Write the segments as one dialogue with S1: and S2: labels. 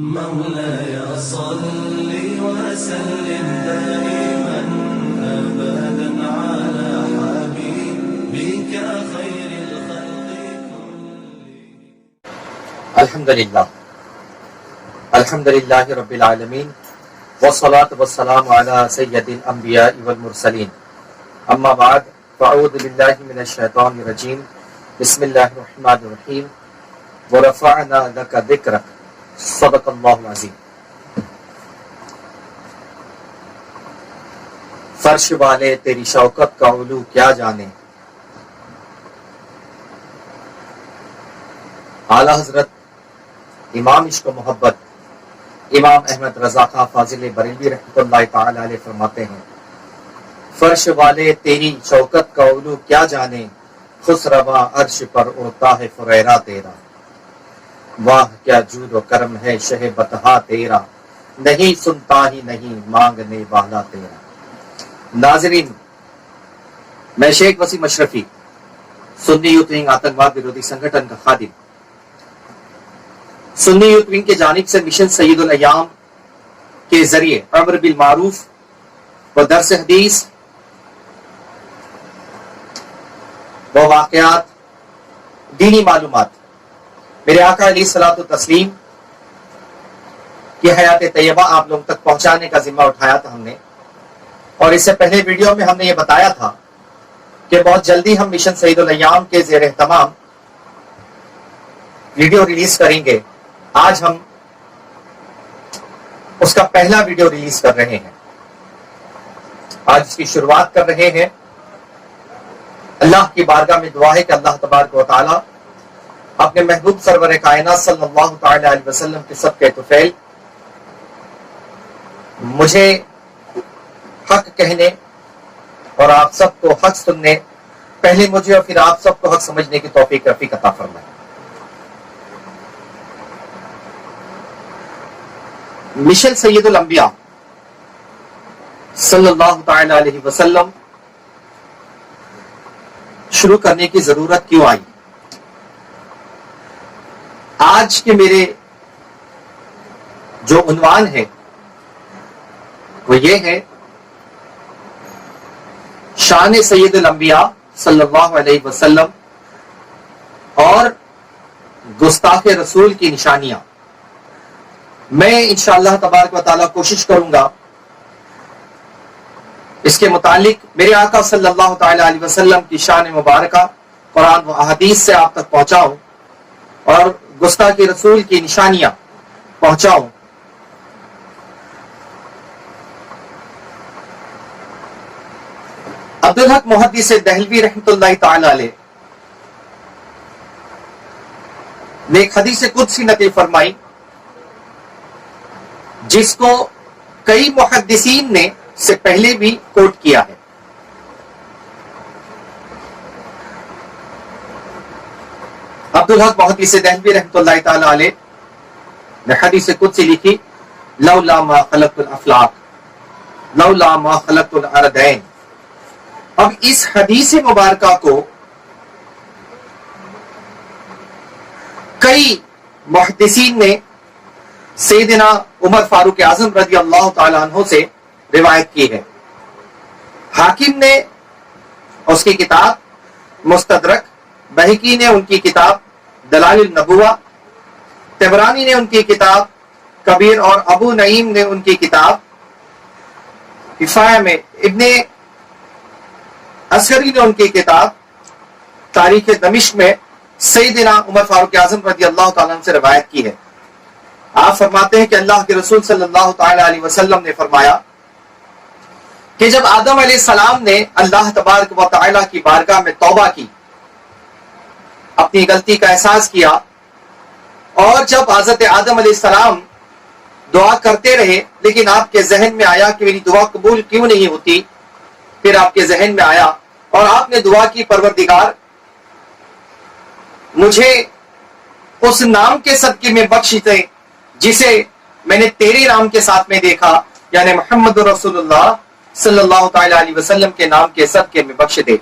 S1: مولاي صل وسلم دائما أبدا على حبيبك خير الخلق كلهم.
S2: الحمد للہ رب العالمین والصلاة والسلام على سید الانبیاء والمرسلین اما بعد فاعوذ باللہ من الشیطان الرجیم بسم اللہ الرحمن الرحیم ورفعنا لک ذکرک صدق اللہ العظیم. فرش والے تیری شوکت کا علو کیا جانے. اعلیٰ حضرت امام عشق و محبت امام احمد رضا خان فاضل بریلوی رحمۃ اللہ تعالی علیہ فرماتے ہیں، فرش والے تیری شوکت کا علو کیا جانے، خسروا عرش پر اڑتا ہے فریرا تیرا. واہ کیا جود و کرم ہے شہ بتہا تیرا، نہیں سنتا ہی نہیں مانگنے والا تیرا. ناظرین، میں شیخ وسیم اشرفی، سنی یوتھ ونگ آتنکواد ویرودھی سنگھٹن کا خادم، سنی یوتھ ونگ کے جانب سے مشن سید الایام کے ذریعے امر بالمعروف و درس حدیث و واقعات، دینی معلومات، میرے آقا علیہ الصلوۃ والتسلیم کی حیات طیبہ آپ لوگوں تک پہنچانے کا ذمہ اٹھایا تھا ہم نے. اور اس سے پہلے ویڈیو میں ہم نے یہ بتایا تھا کہ بہت جلدی ہم مشن سید الایام کے زیر اہتمام ویڈیو ریلیز کریں گے. آج ہم اس کا پہلا ویڈیو ریلیز کر رہے ہیں، آج اس کی شروعات کر رہے ہیں. اللہ کی بارگاہ میں دعا ہے کہ اللہ تبارک و تعالی اپنے محبوب سرور کائنات صلی اللہ تعالی علیہ وسلم کے صدقے طفیل مجھے حق کہنے اور آپ سب کو حق سننے، پہلے مجھے اور پھر آپ سب کو حق سمجھنے کی توفیق رفیق عطا فرمائے. مشن سید الانبیاء صلی اللہ تعالی علیہ وسلم شروع کرنے کی ضرورت کیوں آئی؟ آج کے میرے جو عنوان ہے وہ یہ ہے، شان سید الانبیاء صلی اللہ علیہ وسلم اور گستاخ رسول کی نشانیاں. میں انشاءاللہ تبارک و تعالیٰ کوشش کروں گا اس کے متعلق میرے آقا صلی اللہ تعالی علیہ وسلم کی شان مبارکہ قرآن و احادیث سے آپ تک پہنچاؤں اور گستاخ رسول کی نشانیاں پہنچاؤں. عبدالحق محدث دہلوی رحمۃ اللہ تعالی علیہ نے ایک حدیث قدسی نقل فرمائی جس کو کئی محدثین نے سے پہلے بھی کوٹ کیا ہے. عبدالحق محدث دہلوی رحمۃ اللہ تعالی علیہ نے حدیث قدسی لکھی، لولا ما خلقت الافلاق لولا ما خلقت الارضین. اب اس حدیث مبارکہ کو کئی محدثین نے سیدنا عمر فاروق اعظم رضی اللہ تعالی عنہ سے روایت کی ہے. حاکم نے اس کی کتاب مستدرک، بہقی نے ان کی کتاب دلائل النبوہ، طبرانی نے ان کی کتاب کبیر اور ابو نعیم نے ان کی کتاب کفایہ میں، ابن عسکری نے ان کی کتاب تاریخ دمشق میں سیدنا عمر فاروق اعظم رضی اللہ تعالیٰ عنہ سے روایت کی ہے. آپ فرماتے ہیں کہ اللہ کے رسول صلی اللہ تعالی علیہ وسلم نے فرمایا کہ جب آدم علیہ السلام نے اللہ تبارک و تعالی کی بارگاہ میں توبہ کی، اپنی غلطی کا احساس کیا، اور جب حضرت آدم علیہ السلام دعا کرتے رہے لیکن آپ کے ذہن میں آیا کہ میری دعا قبول کیوں نہیں ہوتی، پھر آپ کے ذہن میں آیا اور آپ نے دعا کی، پروردگار مجھے اس نام کے صدقے میں بخش دے جسے میں نے تیرے نام کے ساتھ میں دیکھا، یعنی محمد رسول اللہ صلی اللہ تعالی علیہ وسلم کے نام کے صدقے میں بخش دے.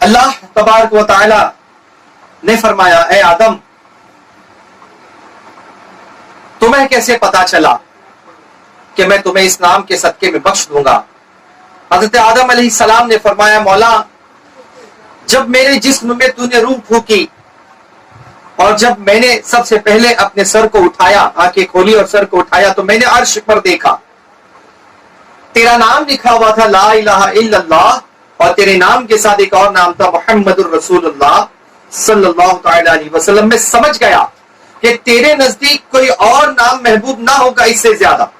S2: اللہ تبارک و تعالی نے فرمایا، اے آدم तुम्हें कैसे पता चला कि मैं तुम्हें इस नाम के सदके में बख्श दूंगा? हजरत आदम अलैहिस्सलाम ने फरमाया, मौला जब मेरे जिस्म में तूने रूह फूकी और जब मैंने सबसे पहले अपने सर को उठाया, आंखें खोली और सर को उठाया, तो मैंने अर्श पर देखा, तेरा नाम लिखा हुआ था ला इलाहा इल्लल्लाह, और तेरे नाम के साथ एक और नाम था मुहम्मदुर रसूलुल्लाह सल्लल्लाहु तआला अलैहि वसल्लम। मैं समझ गया कि तेरे नजदीक कोई और नाम महबूब ना होगा इससे ज्यादा,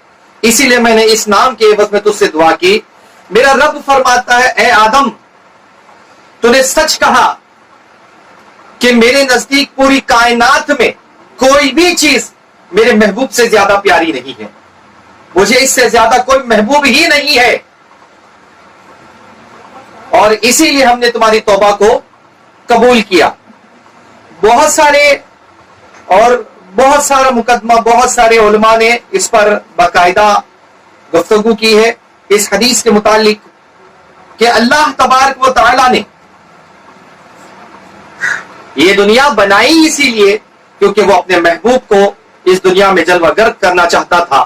S2: इसीलिए मैंने इस नाम के एवज में तुझसे दुआ की। मेरा रब फरमाता है, ए आदम तूने सच कहा कि मेरे नजदीक पूरी कायनात में कोई भी चीज मेरे महबूब से ज्यादा प्यारी नहीं है, मुझे इससे ज्यादा कोई महबूब ही नहीं है, और इसीलिए हमने तुम्हारी तौबा को कबूल किया। बहुत सारा मुकदमा, बहुत सारे उलमा ने इस पर बाकायदा गुफ्तगू की है इस हदीस के मुतालिक कि अल्लाह तबारक व तआला ने ये दुनिया बनाई इसीलिए क्योंकि वो अपने महबूब को इस दुनिया में जलवागर करना चाहता था।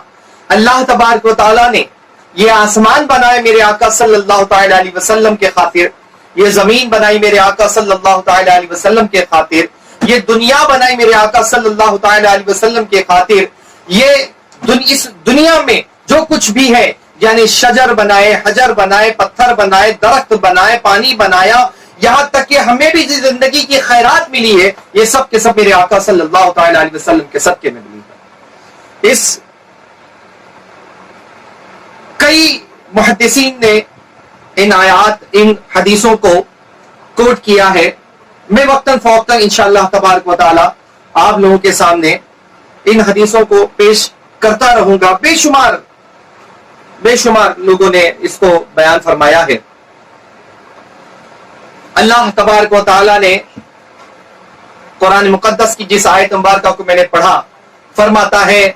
S2: अल्लाह तबारक व तआला ने ये आसमान बनाए मेरे आका सल्लल्लाहु तआला अलैहि वसल्लम के खातिर, ये जमीन बनाई मेरे आका सल्लल्लाहु तआला अलैहि वसल्लम के खातिर, ये दुनिया बनाई मेरे आका सल्लल्लाहु तआला अलैहि वसल्लम के खातिर। ये इस दुनिया में जो कुछ भी है, यानी शजर बनाए, हजर बनाए, पत्थर बनाए, दरख्त बनाए, पानी बनाया, यहां तक कि हमें भी जिंदगी की खैरात मिली है, ये सब के सब मेरे आका सल्लल्लाहु तआला अलैहि वसल्लम के सदके में मिली है। इस कई मुहद्दिसीन ने इन आयात, इन हदीसों को कोट किया है। मैं वक्तन फौक्तन इंशाअल्लाह तबारक व तआला आप लोगों के सामने इन हदीसों को पेश करता रहूंगा। बेशुमार लोगों ने इसको बयान फरमाया है। अल्लाह तबारक व तआला ने कुरान मुकद्दस की जिस आयत मुबारका को मैंने पढ़ा, फरमाता है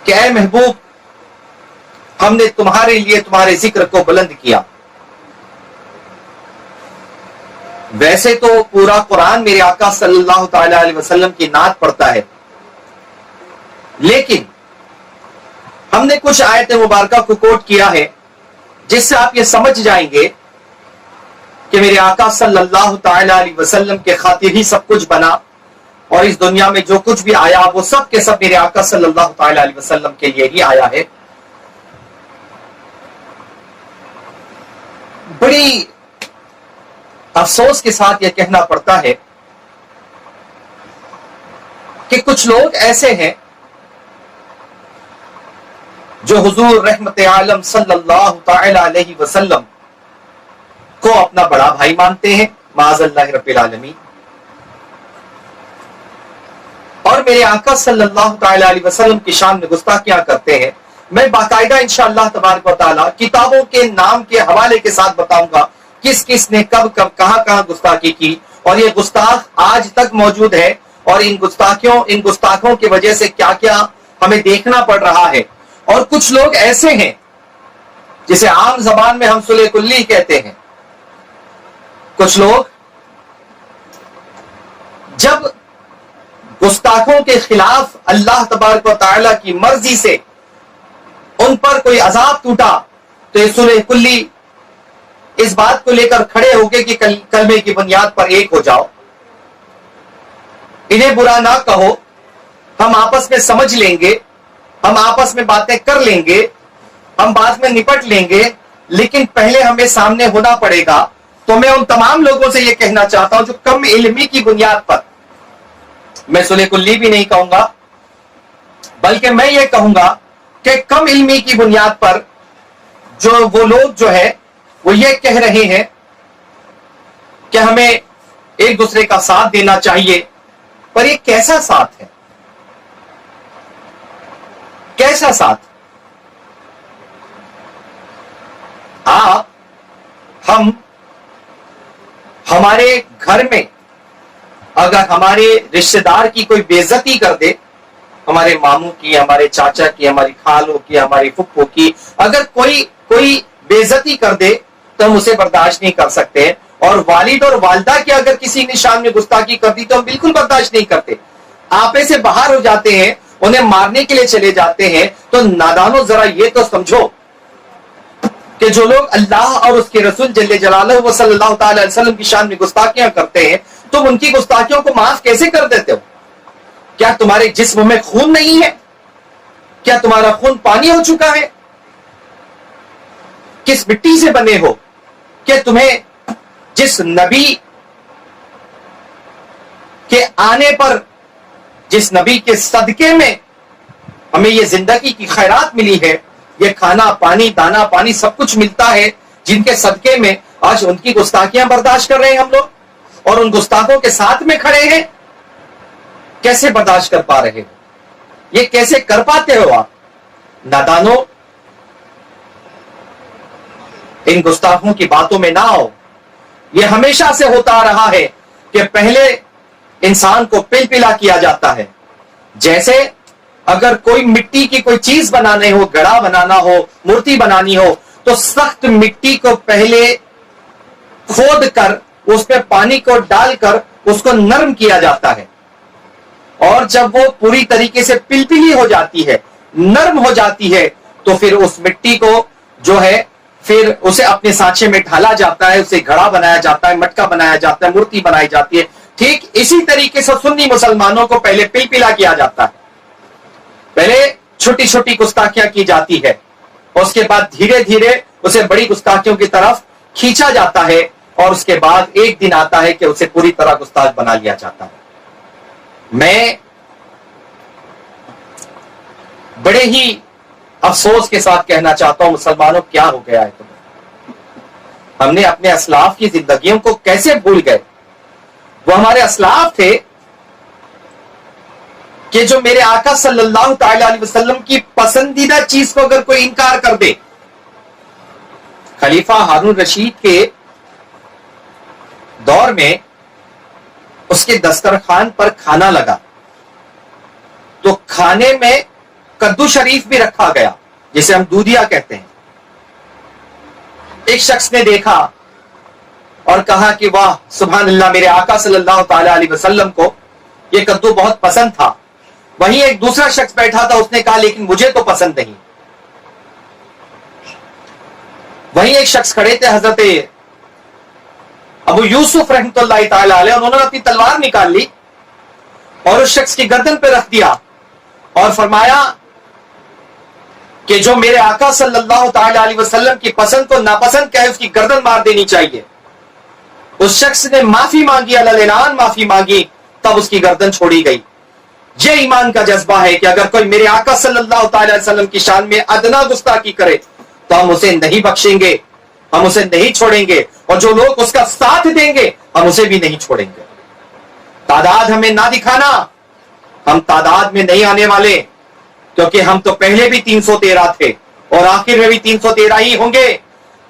S2: कि ऐ महबूब, हमने तुम्हारे लिए तुम्हारे जिक्र को बुलंद किया। वैसे तो पूरा कुरान मेरे आका सल्लल्लाहु तआला अलैहि वसल्लम की नात पढ़ता है, लेकिन हमने कुछ आयत मुबारका को कोट किया है जिससे आप ये समझ जाएंगे कि मेरे आका सल्लल्लाहु तआला अलैहि वसल्लम के खातिर ही सब कुछ बना, और इस दुनिया में जो कुछ भी आया वो सब के सब मेरे आका सल्लल्लाहु तआला अलैहि वसल्लम के लिए ही आया है। बड़ी अफसोस के साथ यह कहना पड़ता है कि कुछ लोग ऐसे हैं जो हुजूर रहमत आलम सल्लल्लाहु तआला अलैहि वसल्लम को अपना बड़ा भाई मानते हैं, माअज़ल्लाह रब्बिल आलमीन, और मेरे आका सल्लल्लाहु तआला अलैहि वसल्लम की शान में गुस्ताखियां करते हैं। मैं बाकायदा इंशाअल्लाह तबारक व तआला किताबों के नाम के हवाले के साथ बताऊंगा किस किस ने कब कब कहां गुस्ताखी की, और ये गुस्ताख आज तक मौजूद है, और इन गुस्ताखों की वजह से क्या क्या हमें देखना पड़ रहा है। और कुछ लोग ऐसे हैं जिसे आम जबान में हम सुले कुल्ली कहते हैं। कुछ लोग जब गुस्ताखों के खिलाफ अल्लाह तबारक व तआला की मर्जी से उन पर कोई अजाब टूटा तो ये सुले कुल्ली इस बात को लेकर खड़े हो गए कि कलमे की बुनियाद पर एक हो जाओ, इन्हें बुरा ना कहो, हम आपस में समझ लेंगे, हम आपस में बातें कर लेंगे, हम बाद में निपट लेंगे, लेकिन पहले हमें सामने होना पड़ेगा। तो मैं उन तमाम लोगों से यह कहना चाहता हूं जो कम इल्मी की बुनियाद पर, मैं सुले कुल्ली भी नहीं कहूंगा बल्कि मैं ये कहूंगा कि कम इल्मी की बुनियाद पर जो वो लोग जो है वो ये कह रहे हैं कि हमें एक दूसरे का साथ देना चाहिए, पर ये कैसा साथ है? कैसा साथ? हम हमारे घर में अगर हमारे रिश्तेदार की कोई बेइज्जती कर दे, हमारे मामू की, हमारे चाचा की, हमारी खालों की, हमारी फुप्पो की, अगर कोई बेइज्जती कर दे तो हम उसे बर्दाश्त नहीं कर सकते। और वालिद और वालिदा की अगर किसी निशान में गुस्ताखी कर दी तो हम बिल्कुल बर्दाश्त नहीं करते। आपे से बाहर हो जाते हैं, उन्हें मारने के लिए चले जाते हैं। तो नादानो जरा ये तो समझो कि जो लोग अल्लाह और उसके रसूल जल्ले जलालहु व सल्लल्लाहु अलैहि वसल्लम की शान में गुस्ताखियां करते हैं, तुम उनकी गुस्ताखियों को माफ कैसे कर देते हो? क्या तुम्हारे जिस्म में खून नहीं है? क्या तुम्हारा खून पानी हो चुका है? किस मिट्टी से बने हो? क्या तुम्हें जिस नबी के आने पर, जिस नबी के सदके में हमें ये जिंदगी की खैरात मिली है, ये खाना पानी दाना पानी सब कुछ मिलता है, जिनके सदके में आज उनकी गुस्ताखियां बर्दाश्त कर रहे हैं हम लोग, और उन गुस्ताखों के साथ में खड़े हैं? कैसे बर्दाश्त कर पा रहे हो? ये कैसे कर पाते हो आप? नादानो, इन गुस्ताखों की बातों में ना आओ। ये हमेशा से होता आ रहा है कि पहले इंसान को पिलपिला किया जाता है। जैसे अगर कोई मिट्टी की कोई चीज बनाने हो, घड़ा बनाना हो, मूर्ति बनानी हो, तो सख्त मिट्टी को पहले खोद कर उस पर पानी को डालकर उसको नरम किया जाता है, और जब वो पूरी तरीके से पिलपिली हो जाती है, नरम हो जाती है, तो फिर उस मिट्टी को जो है फिर उसे अपने सांचे में ढाला जाता है, उसे घड़ा बनाया जाता है, मटका बनाया जाता है, मूर्ति बनाई जाती है। ठीक इसी तरीके से सुन्नी मुसलमानों को पहले पिलपिला किया जाता है, पहले छोटी छोटी गुस्ताखियां की जाती है, उसके बाद धीरे धीरे उसे बड़ी गुस्ताखियों की तरफ खींचा जाता है, और उसके बाद एक दिन आता है कि उसे पूरी तरह गुस्ताख बना लिया जाता है। मैं बड़े ही अफसोस के साथ कहना चाहता हूं, मुसलमानों क्या हो गया है तुम्हें? हमने अपने असलाफ की जिंदगियों को कैसे भूल गए? वो हमारे असलाफ थे कि जो मेरे आका सल्लल्लाहु अलैहि वसल्लम की पसंदीदा चीज को अगर कोई इनकार कर दे, खलीफा हारून रशीद के दौर में उसके दस्तरखान पर खाना लगा, तो खाने में कद्दू शरीफ भी रखा गया, जिसे हम दूधिया कहते हैं। एक शख्स ने देखा और कहा कि वाह सुभान अल्लाह, मेरे आका सल्लल्लाहु अलैहि वसल्लम को यह कद्दू बहुत पसंद था। वहीं एक दूसरा शख्स बैठा था, उसने कहा लेकिन मुझे तो पसंद नहीं। वहीं एक शख्स खड़े थे, हजरत अबू यूसुफ रहमतुल्लाह ताला अलैह, उन्होंने अपनी तलवार निकाल ली और उस शख्स की गर्दन पे रख दिया और फरमाया कि जो मेरे आका सल्लल्लाहु अलैहि वसल्लम की पसंद को नापसंद क्या है, उसकी गर्दन मार देनी चाहिए। उस शख्स ने माफी मांगी, अल्लाह माफी मांगी, तब उसकी गर्दन छोड़ी गई। ये ईमान का जज्बा है कि अगर कोई मेरे आका सल्लल्लाहु अलैहि वसल्लम की शान में अदना गुस्ताखी करे तो हम उसे नहीं बख्शेंगे, हम उसे नहीं छोड़ेंगे, और जो लोग उसका साथ देंगे हम उसे भी नहीं छोड़ेंगे। तादाद हमें ना दिखाना, हम तादाद में नहीं आने वाले, क्योंकि हम तो पहले भी 313 थे और आखिर में भी 313 ही होंगे।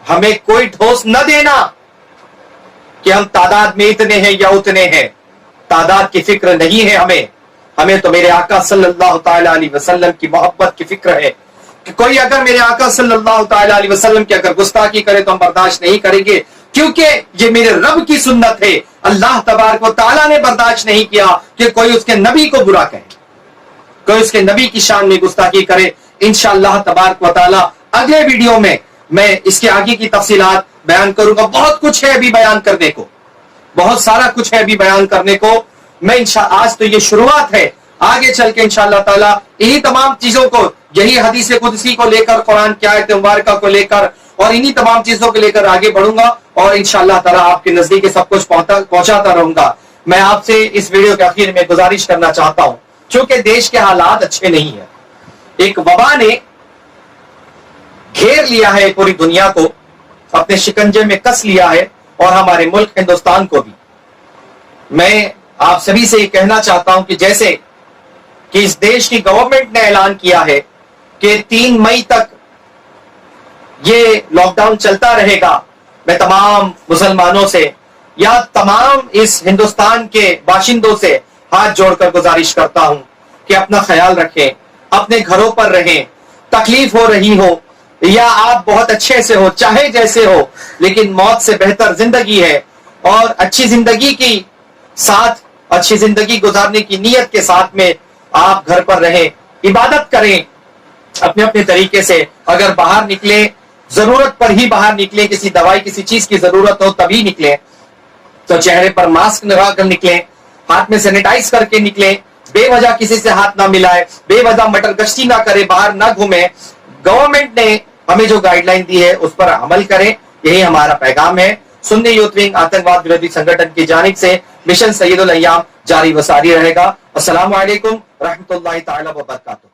S2: हमें कोई ठोस न देना कि हम तादाद में इतने हैं या उतने हैं, तादाद की फिक्र नहीं है हमें। हमें तो मेरे आका सल्लल्लाहु अलैहि वसल्लम की मोहब्बत की फिक्र है कि कोई अगर मेरे आका सल्लल्लाहु अलैहि वसल्लम की अगर गुस्ताखी करे तो हम बर्दाश्त नहीं करेंगे, क्योंकि ये मेरे रब की सुन्नत है। अल्लाह तबारक व तआला ने बर्दाश्त नहीं किया कि कोई उसके नबी को बुरा कहे, कोई उसके नबी की शान में गुस्ताखी करे। इंशाअल्लाह तबारक व तआला अगले वीडियो में मैं इसके आगे की तफसीलात बयान करूंगा। बहुत कुछ है अभी बयान करने को, बहुत सारा कुछ है अभी बयान करने को। मैं आज तो ये शुरुआत है, आगे चल के इंशाअल्लाह ताला इन्हीं तमाम चीजों को, यही हदीस कुदसी को लेकर, कुरान की आयत मुबारका को लेकर और इन्हीं तमाम चीजों को लेकर आगे बढ़ूंगा और इंशाअल्लाह ताला आपके नजदीक सब कुछ पहुंचाता रहूंगा। मैं आपसे इस वीडियो के आखिर में गुजारिश करना चाहता हूं, चूंकि देश के हालात अच्छे नहीं है, एक वबा ने घेर लिया है पूरी दुनिया को, अपने शिकंजे में कस लिया है, और हमारे मुल्क हिंदुस्तान को भी। मैं आप सभी से ये कहना चाहता हूं कि जैसे कि इस देश की गवर्नमेंट ने ऐलान किया है कि 3 मई तक ये लॉकडाउन चलता रहेगा, मैं तमाम मुसलमानों से या तमाम इस हिंदुस्तान के बाशिंदों से हाथ जोड़कर गुजारिश करता हूं कि अपना ख्याल रखें, अपने घरों पर रहें। तकलीफ हो रही हो या आप बहुत अच्छे से हो, चाहे जैसे हो, लेकिन मौत से बेहतर जिंदगी है, और अच्छी जिंदगी की साथ اچھی زندگی گزارنے کی نیت کے ساتھ میں آپ گھر پر رہیں، عبادت کریں اپنے اپنے طریقے سے. اگر باہر نکلیں ضرورت پر ہی باہر نکلیں، کسی دوائی کسی چیز کی ضرورت ہو تبھی نکلیں، تو چہرے پر ماسک لگا کر نکلیں، ہاتھ میں سینیٹائز کر کے نکلیں، بے وجہ کسی سے ہاتھ نہ ملائے، بے وجہ مٹر گشتی نہ کرے، باہر نہ گھومیں. گورنمنٹ نے ہمیں جو گائیڈ لائن دی ہے اس پر عمل کریں، یہی ہمارا پیغام ہے. سنی یوتھ ونگ آتنکواد ورودھی سنگھٹن کی جانب سے مشن سید الایام جاری و ساری رہے گا. السلام علیکم رحمۃ اللہ تعالی وبرکاتہ.